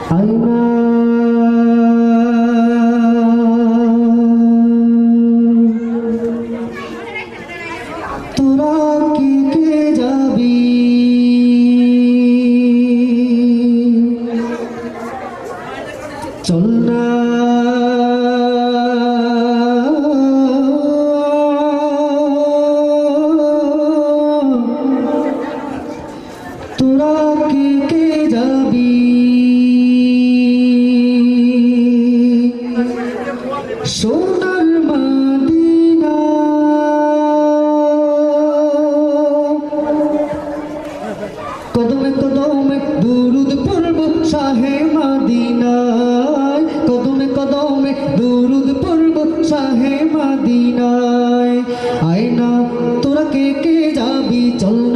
আইনা তোরা কি কে যাবি চল না তোরা কি কে যাবি সোনার মদিনা কদমে কদমে দুরুদ পড়ব শাহে মদিনায় কদমে কদমে দুরুদ পড়ব শাহে মদিনায় আয়না তোরা কে কে যাবি চল